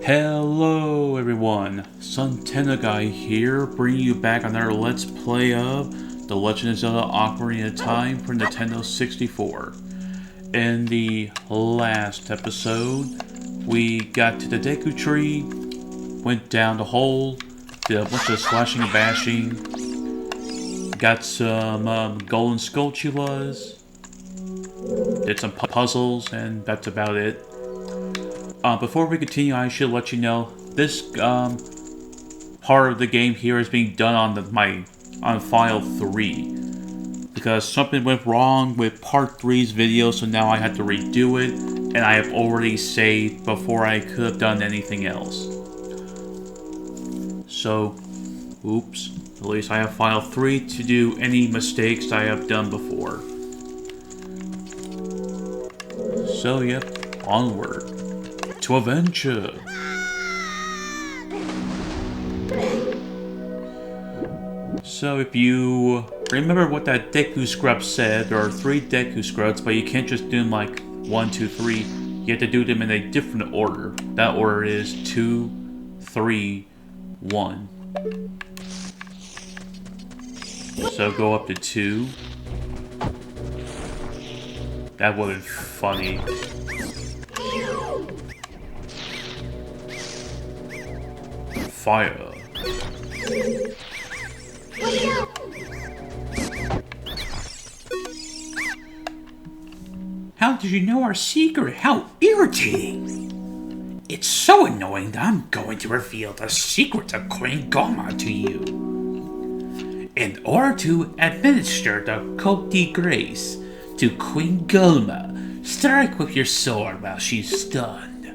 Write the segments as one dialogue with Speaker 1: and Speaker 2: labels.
Speaker 1: Hello everyone, Suntena Guy here, bringing you back another Let's Play of The Legend of Zelda Ocarina of Time for Nintendo 64. In the last episode, we got to the Deku Tree, went down the hole, did a bunch of slashing and bashing, got some golden Skulltulas, did some puzzles, and that's about it. Before we continue, I should let you know this part of the game here is being done on file 3 because something went wrong with part 3's video, so now I have to redo it, and I have already saved before I could have done anything else. So, oops. At least I have file 3 to do any mistakes I have done before. So, yep, onward to adventure. So if you remember what that Deku Scrub said, there are 3 Deku Scrubs, but you can't just do them like 1, 2, 3. You have to do them in a different order. That order is 2, 3, 1. So go up to 2. That would have been funny. Fire.
Speaker 2: How did you know our secret? How irritating! It's so annoying that I'm going to reveal the secret of Queen Goma to you. In order to administer the Cote de Grace to Queen Goma, strike with your sword while she's stunned.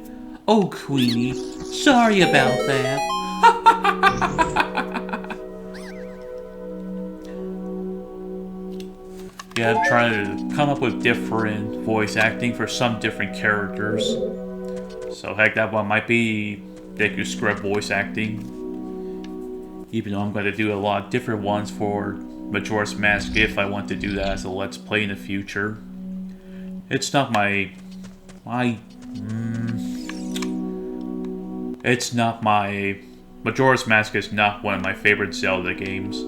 Speaker 2: Oh, Queenie, sorry about that.
Speaker 1: Yeah, I'm trying to come up with different voice acting for some different characters. So heck, that one might be Deku Scrub voice acting. Even though I'm going to do a lot of different ones for Majora's Mask if I want to do that as a Let's Play in the future. It's not Majora's Mask is not one of my favorite Zelda games.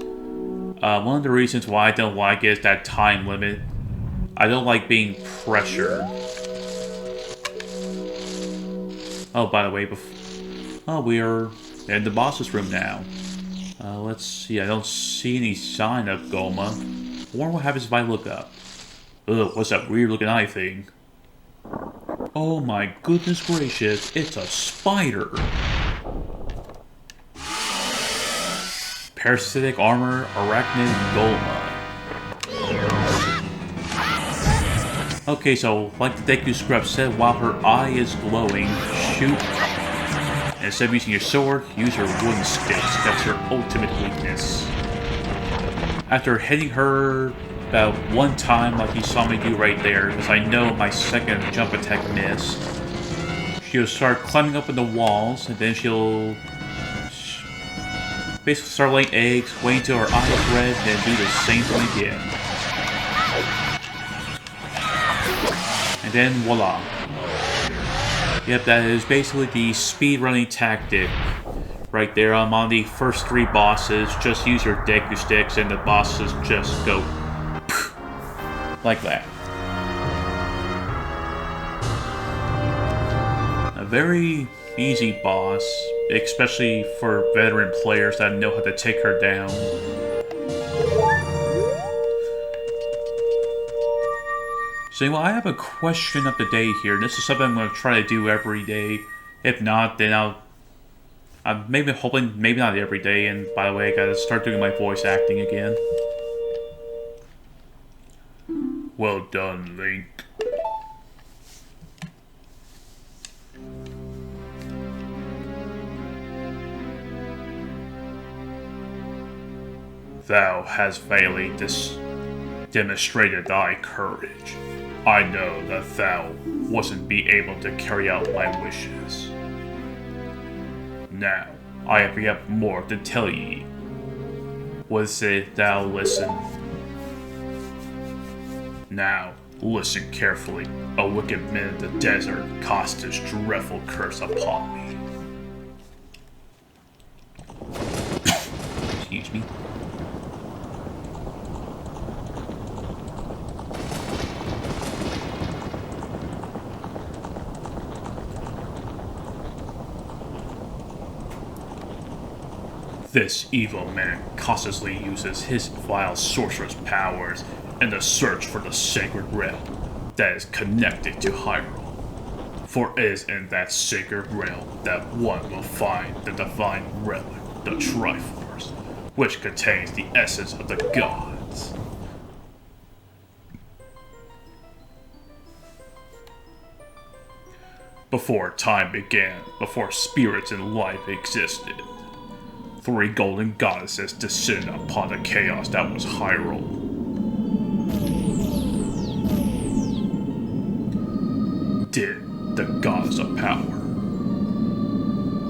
Speaker 1: One of the reasons why I don't like it is that time limit. I don't like being pressured. Oh, by the way, we're in the boss's room now. Let's see, I don't see any sign of Goma. I wonder what happens if I look up. Ugh, what's that weird looking eye thing? Oh my goodness gracious, it's a spider! Parasitic armor, arachnid, Goma. Okay, so like the Deku Scrub said, while her eye is glowing, shoot. And instead of using your sword, use your wooden sticks. That's her ultimate weakness. After hitting her about 1 time, like you saw me do right there, because I know my second jump attack missed, she'll start climbing up in the walls, and then she'll basically start laying eggs, wait until her eye is red, and then do the same thing again. And then voila. Yep, that is basically the speedrunning tactic. Right there, I'm on the first 3 bosses, just use your Deku Sticks and the bosses just go like that. A very easy boss, especially for veteran players that know how to take her down. So anyway, I have a question of the day here. This is something I'm going to try to do every day. If not, then I'm maybe hoping, maybe not every day. And by the way, I gotta start doing my voice acting again. Well done, Link. Thou hast vainly demonstrated thy courage. I know that thou wasn't be able to carry out my wishes. Now, I have more to tell ye. Was it thou listen? Now, listen carefully. A wicked man in the desert cast his dreadful curse upon me.
Speaker 2: me.
Speaker 1: This evil man constantly uses his vile sorcerer's powers in the search for the sacred realm that is connected to Hyrule. For it is in that sacred realm that one will find the divine relic, the Triforce, which contains the essence of the gods. Before time began, before spirits and life existed, 3 golden goddesses descended upon the chaos that was Hyrule. Din, the goddess of power.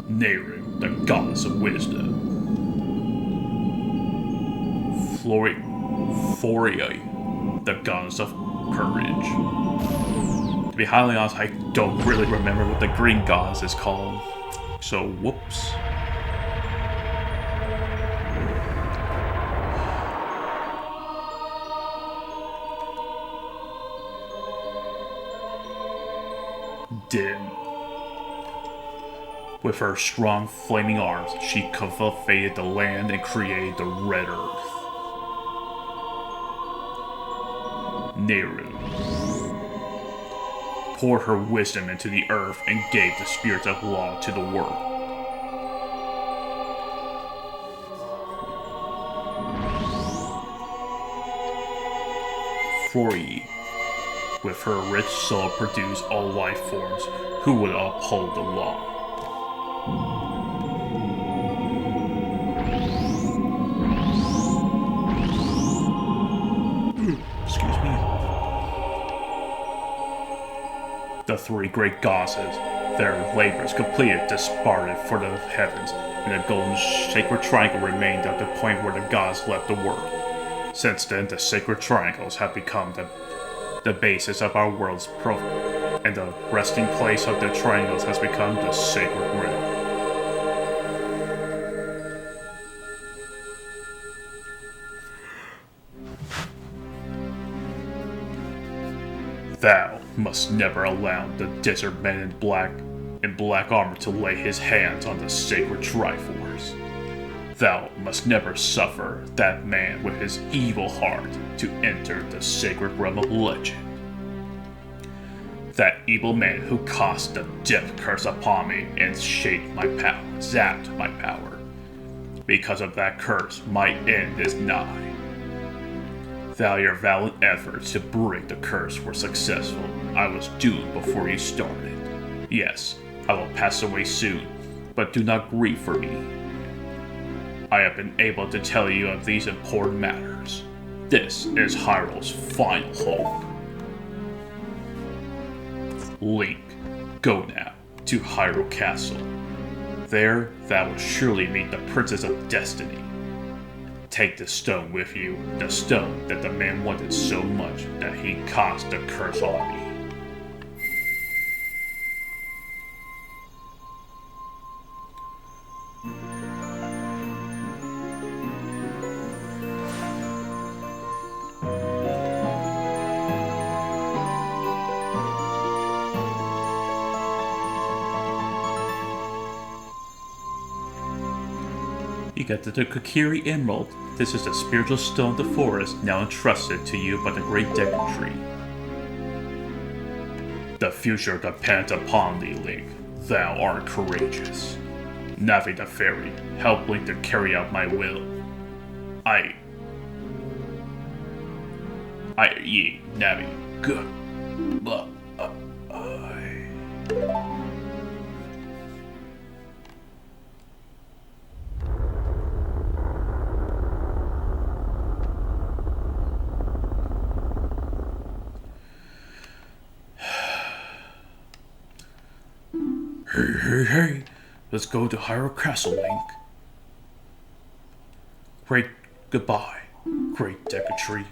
Speaker 1: Nehru, the goddess of wisdom. Floria, the goddess of courage. To be highly honest, I don't really remember what the green goddess is called. So, whoops. Din. With her strong flaming arms, she cultivated the land and created the Red Earth. Nehru poured her wisdom into the earth and gave the spirits of law to the world. Flori, with her rich soul, produced all life forms who would uphold the law.
Speaker 2: Excuse me.
Speaker 1: The 3 great goddesses, their labors completed, departed for the heavens, and the golden sacred triangle remained at the point where the gods left the world. Since then, the sacred triangles have become the basis of our world's profile, and the resting place of the triangles has become the sacred realm. Thou must never allow the desert man in black armor to lay his hands on the sacred Triforce. Thou must never suffer that man with his evil heart to enter the sacred realm of legend. That evil man who cast the death curse upon me and shaped my power, zapped my power. Because of that curse, my end is nigh. Though your valiant efforts to break the curse were successful, I was doomed before you started. Yes, I will pass away soon, but do not grieve for me. I have been able to tell you of these important matters. This is Hyrule's final hope. Link, go now to Hyrule Castle. There, thou will surely meet the Princess of Destiny. Take the stone with you, the stone that the man wanted so much that he cast the curse on me. You got the Kokiri Emerald. This is the spiritual stone of the forest, now entrusted to you by the Great Deku Tree. The future depends upon thee, Link. Thou art courageous. Navi the Fairy, help Link to carry out my will. Ye, Navi, good. Hey, let's go to Hyrule Castle, Link. Great goodbye, Great Deku Tree.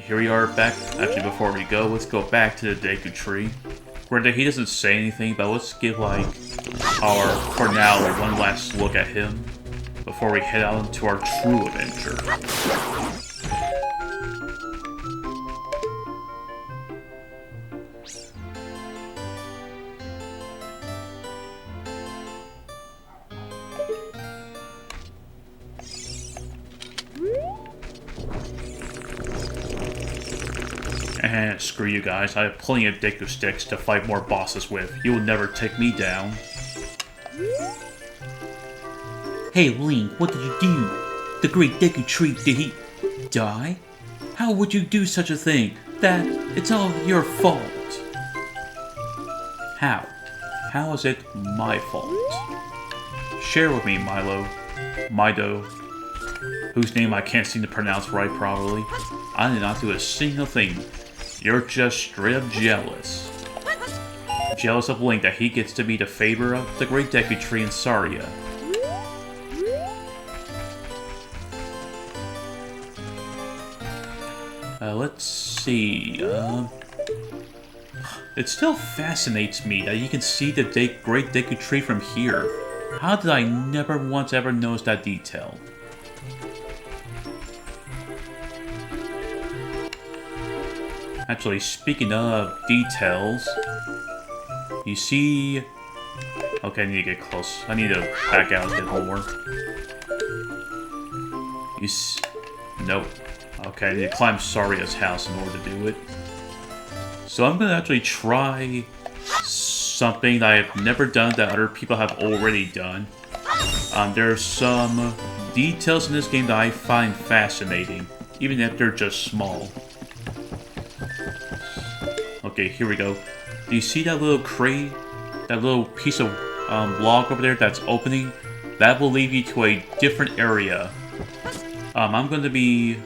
Speaker 1: here we are back. Actually, before we go, let's go back to the Deku Tree. Granted, he doesn't say anything, but let's give, like, for now, one last look at him before we head out into our true adventure. And screw you guys, I have plenty of Deku Sticks to fight more bosses with. You will never take me down.
Speaker 2: Hey Link, what did you do? The great Deku Tree, did he die? How would you do such a thing? That it's all your fault.
Speaker 1: How? How is it my fault? Share with me, Mido, whose name I can't seem to pronounce right properly. I did not do a single thing. You're just straight up jealous. Jealous of Link that he gets to be the favor of the Great Deku Tree in Saria. Let's see, it still fascinates me that you can see the Great Deku Tree from here. How did I never once ever notice that detail? Actually, speaking of details, you see... Okay, I need to get close. I need to back out a bit more. Nope. Okay, I need to climb Saria's house in order to do it. So I'm going to actually try something that I've never done that other people have already done. There's some details in this game that I find fascinating, even if they're just small. Okay, here we go. Do you see that little crate? That little piece of block over there that's opening? That will lead you to a different area. I'm going to be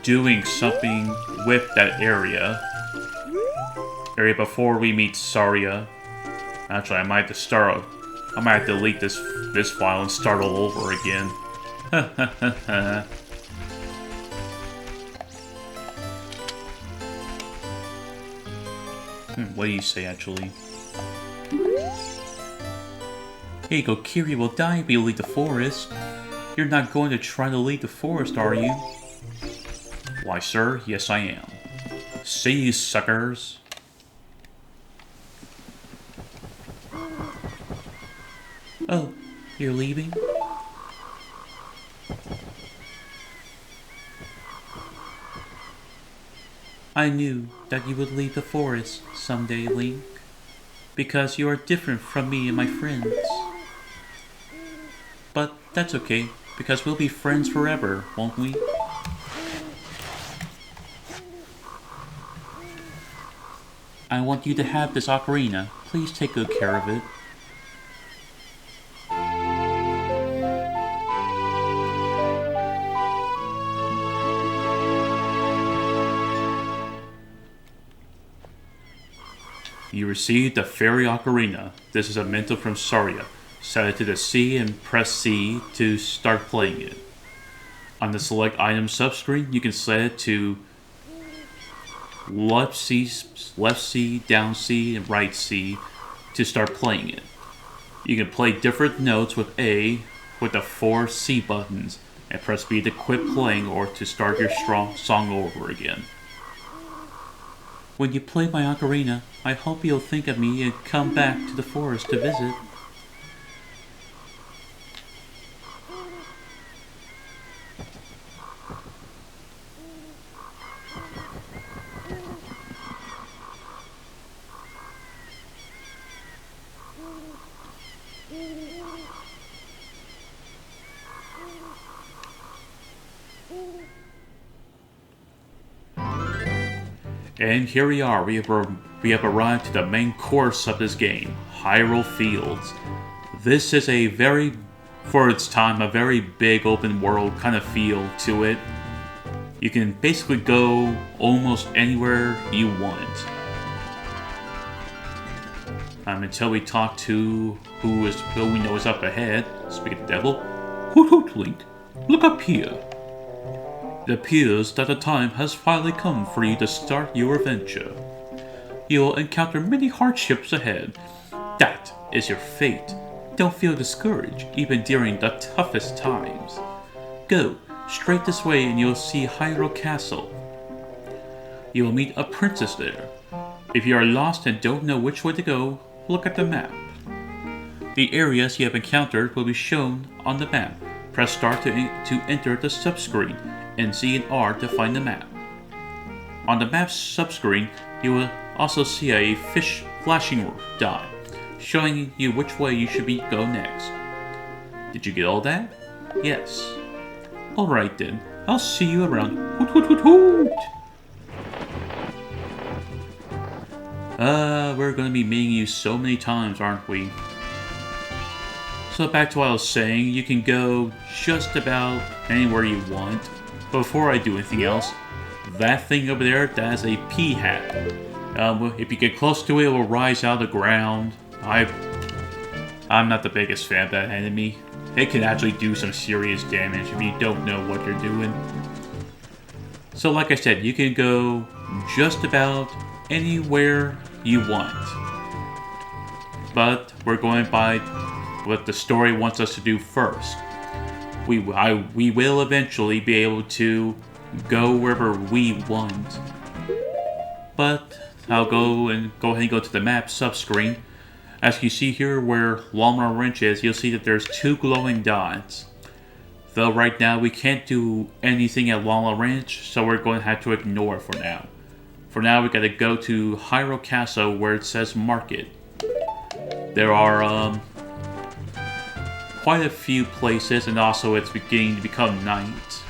Speaker 1: doing something with that area before we meet Saria. Actually, I might have to delete this file and start all over again. What do you say, actually? Hey, Kokiri will die if you lead the forest. You're not going to try to lead the forest, are you? Why, sir, yes I am. See you, suckers. Oh, you're leaving? I knew that you would leave the forest someday, Link. Because you are different from me and my friends. But that's okay, because we'll be friends forever, won't we? I want you to have this ocarina. Please take good care of it. You received the Fairy Ocarina. This is a memento from Saria. Set it to the C and press C to start playing it. On the select item subscreen, you can set it to left C, down C, and right C to start playing it. You can play different notes with A with the 4 C buttons, and press B to quit playing or to start your song over again. When you play my ocarina, I hope you'll think of me and come back to the forest to visit. And here we are, we have arrived to the main course of this game, Hyrule Fields. This is for its time, a very big open world kind of feel to it. You can basically go almost anywhere you want. Until we talk to who we know is up ahead. Speak of the devil. Hoot hoot, Link. Look up here. It appears that the time has finally come for you to start your adventure. You will encounter many hardships ahead. That is your fate. Don't feel discouraged, even during the toughest times. Go straight this way and you'll see Hyrule Castle. You will meet a princess there. If you are lost and don't know which way to go, look at the map. The areas you have encountered will be shown on the map. Press start to enter the subscreen and Z and R to find the map. On the map's subscreen, you will also see a fish flashing dot, showing you which way you should go next. Did you get all that? Yes. Alright then, I'll see you around. Hoot hoot hoot hoot! We're gonna be meeting you so many times, aren't we? So back to what I was saying, you can go just about anywhere you want. But before I do anything else, that thing over there, that is a pea hat. If you get close to it, it will rise out of the ground. I'm not the biggest fan of that enemy. It can actually do some serious damage if you don't know what you're doing. So like I said, you can go just about anywhere you want. But we're going by what the story wants us to do first. We will eventually be able to go wherever we want. But I'll go ahead and go to the map subscreen. As you see here where Walmart Ranch is, you'll see that there's 2 glowing dots. Though right now we can't do anything at Walmart Ranch, so we're going to have to ignore it for now. For now we gotta go to Hyrule Castle where it says Market. There are quite a few places, and also it's beginning to become night.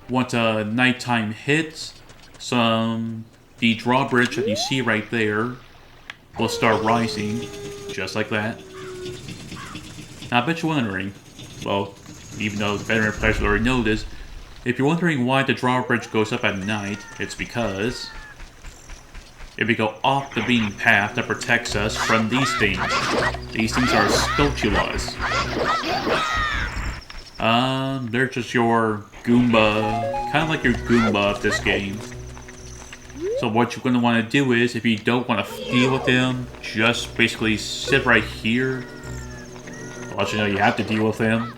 Speaker 1: Once nighttime hits, the drawbridge that you see right there will start rising, just like that. Now I bet you're wondering, well, even though the veteran players already know this, if you're wondering why the drawbridge goes up at night, it's because if we go off the beaten path that protects us from these things. These things are Skulltulas. They're just your Goomba, kind of like your Goomba of this game. So what you're going to want to do is, if you don't want to deal with them, just basically sit right here. I'll let you know you have to deal with them.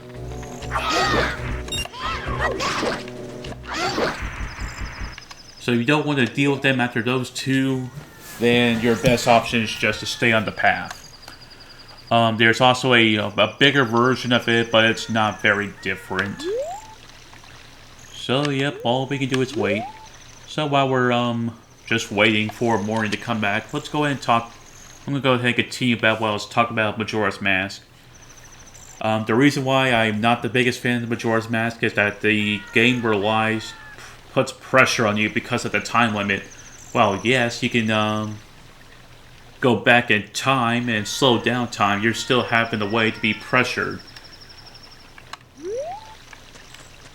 Speaker 1: So if you don't want to deal with them after those 2, then your best option is just to stay on the path. There's also a bigger version of it, but it's not very different. So yep, all we can do is wait. So while we're just waiting for morning to come back, let's go ahead and talk. I'm gonna go ahead and continue about what I was talking about Majora's Mask. The reason why I'm not the biggest fan of Majora's Mask is that the game puts pressure on you because of the time limit. Well, yes, you can go back in time and slow down time. You're still having a way to be pressured.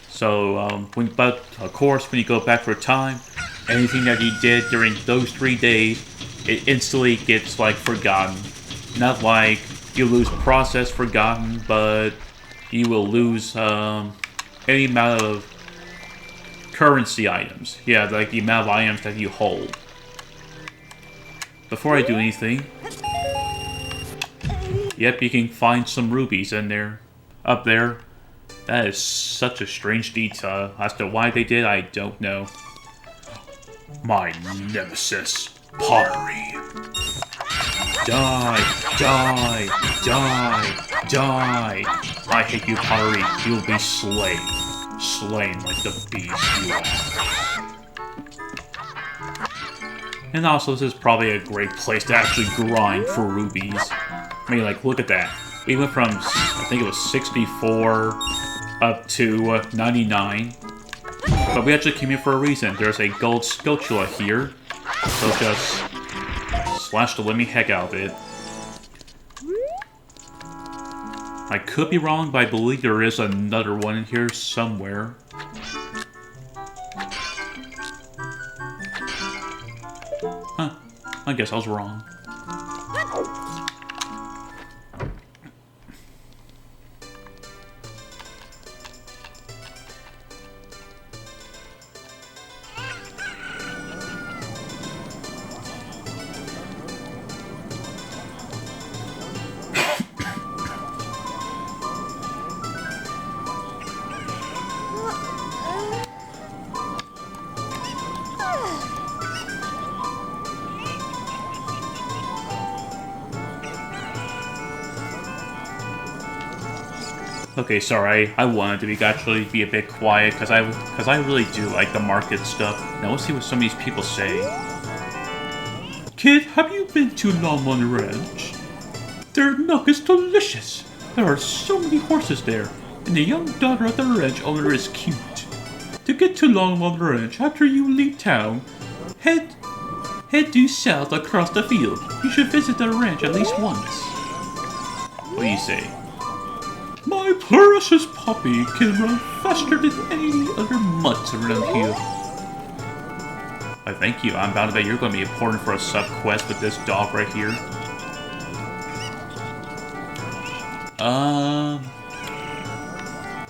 Speaker 1: So, but of course, when you go back for time, anything that you did during those 3 days, it instantly gets like forgotten. Not like you lose process forgotten, but you will lose any amount of currency items. Yeah, like the amount of items that you hold. Before I do anything, yep, you can find some rubies in there. Up there. That is such a strange detail. As to why they did, I don't know. My nemesis, pottery. Die, die, die, die. I hate you, pottery. You will be slain. Slain like the beast you are. And also, this is probably a great place to actually grind for rubies. I mean, like, look at that. We went from, I think it was 64 up to 99. But we actually came here for a reason. There's a gold Skulltula here. So just slash the living heck out of it. I could be wrong, but I believe there is another one in here somewhere. Huh. I guess I was wrong. Okay, sorry, I wanted to actually be a bit quiet because I really do like the market stuff. Now let's see what some of these people say. Kid, have you been to Longmont Ranch? Their milk is delicious. There are so many horses there, and the young daughter of the ranch owner is cute. To get to Longmont Ranch after you leave town, head due south across the field. You should visit the ranch at least once. What do you say? My precious puppy can run faster than any other mutts around here. Why, thank you. I'm bound to bet you're going to be important for a sub-quest with this dog right here.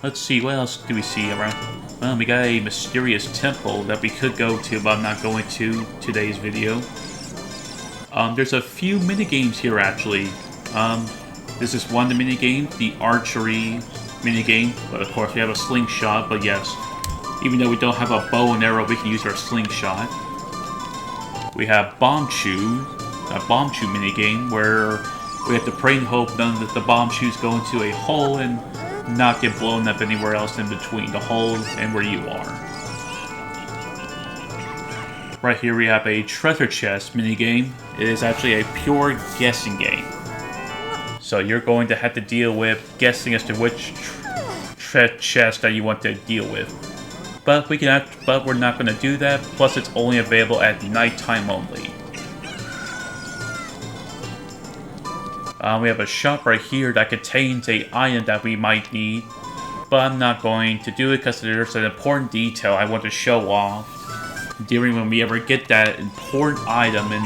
Speaker 1: Let's see. What else do we see around? Well, we got a mysterious temple that we could go to, but I'm not going to today's video. There's a few minigames here, actually. This is one of the minigames, the archery minigame. But of course, we have a slingshot, but yes. Even though we don't have a bow and arrow, we can use our slingshot. We have bomb chew, a bomb chew minigame, where we have to pray and hope none of the bomb chews go into a hole and not get blown up anywhere else in between the hole and where you are. Right here we have a treasure chest minigame. It is actually a pure guessing game. So you're going to have to deal with guessing as to which chest that you want to deal with. But we're not going to do that. Plus, it's only available at nighttime only. We have a shop right here that contains an item that we might need, but I'm not going to do it because there's an important detail I want to show off during when we ever get that important item in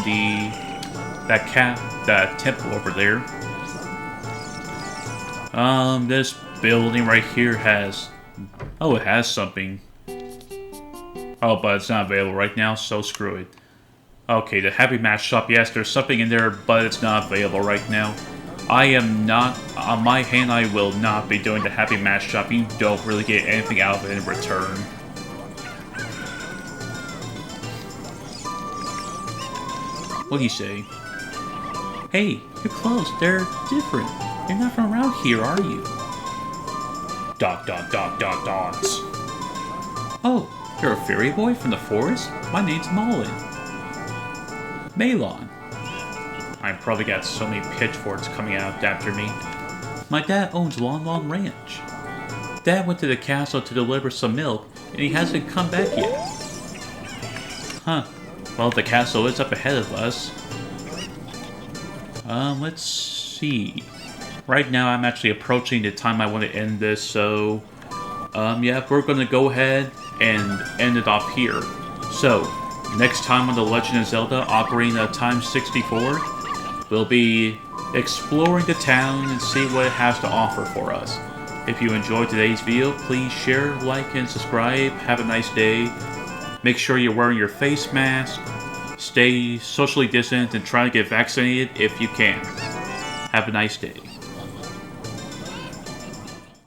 Speaker 1: that temple over there. This building right here has... Oh, it has something. Oh, but it's not available right now, so screw it. Okay, the Happy Match Shop. Yes, there's something in there, but it's not available right now. I am not... On my hand, I will not be doing the Happy Match Shop. You don't really get anything out of it in return. What do you say? Hey, your clothes, they're different. You're not from around here, are you? ... Oh, you're a fairy boy from the forest? My name's Malon. I probably got so many pitchforks coming out after me. My dad owns Long Ranch. Dad went to the castle to deliver some milk, and he hasn't come back yet. Huh. Well, the castle is up ahead of us. Let's see. Right now, I'm actually approaching the time I want to end this, so... yeah, we're going to go ahead and end it off here. So, next time on The Legend of Zelda Ocarina of Time 64, we'll be exploring the town and see what it has to offer for us. If you enjoyed today's video, please share, like, and subscribe. Have a nice day. Make sure you're wearing your face mask. Stay socially distant and try to get vaccinated if you can. Have a nice day.